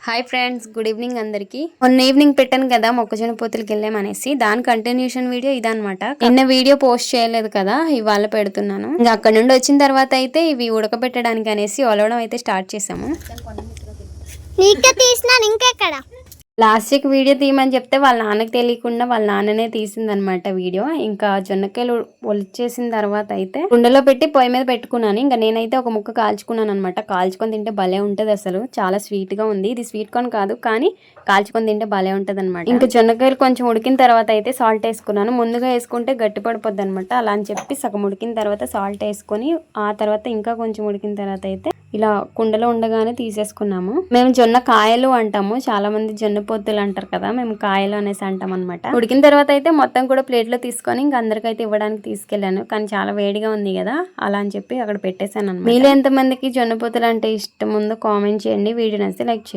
Hi friends, good evening అందరికి. మొన్న evening పెట్టాను కదా మొక్కజొన్న పొత్తులకి వెళ్ళామనేసి, దాని కంటిన్యూషన్ వీడియో ఇదనమాట. నిన్న వీడియో పోస్ట్ చేయలేదు కదా, ఇవాళ పెడుతున్నాను. ఇంకా అక్కడ నుండి వచ్చిన తర్వాత అయితే ఇవి ఉడకబెట్టడానికి అనేసి ఒలవడం అయితే స్టార్ట్ చేసాము. లాస్ట్ వీడియో తీయమని చెప్తే వాళ్ళ నాన్నకి తెలియకుండా వాళ్ళ నాన్ననే తీసిందనమాట వీడియో. ఇంకా జొన్నకాయలు ఒలిచేసిన తర్వాత అయితే కుండలో పెట్టి పొయ్యి మీద పెట్టుకున్నాను. ఇంకా నేనైతే ఒక ముక్క కాల్చుకున్నాను అనమాట. కాల్చుకొని తింటే భలే ఉంటది, అసలు చాలా స్వీట్ గా ఉంది. ఇది స్వీట్ కార్న్ కాదు, కానీ కాల్చుకొని తింటే భలే ఉంటది అనమాట. ఇంకా జొన్నకాయలు కొంచెం ఉడికిన తర్వాత అయితే సాల్ట్ వేసుకున్నాను. ముందుగా వేసుకుంటే గట్టి పడిపోద్ది అనమాట. అలా అని చెప్పి సగం ఉడికిన తర్వాత సాల్ట్ వేసుకొని, ఆ తర్వాత ఇంకా కొంచెం ఉడికిన తర్వాత అయితే ఇలా కుండలో ఉండగానే తీసేసుకున్నాము. మేము జొన్న కాయలు అంటాము, చాలా మంది జొన్న పొత్తులు అంటారు కదా, మేము కాయలు అనేసి అంటాం అనమాట. ఉడికిన తర్వాత అయితే మొత్తం కూడా ప్లేట్ లో తీసుకొని ఇంక అందరికైతే ఇవ్వడానికి తీసుకెళ్లాను. కానీ చాలా వేడిగా ఉంది కదా, అలా అని చెప్పి అక్కడ పెట్టేశాను అనమాట. మీలో ఎంతమందికి జొన్న పొత్తులు అంటే ఇష్టం ఉందో కామెంట్ చేయండి. వీడియో నచ్చితే లైక్ చేయండి.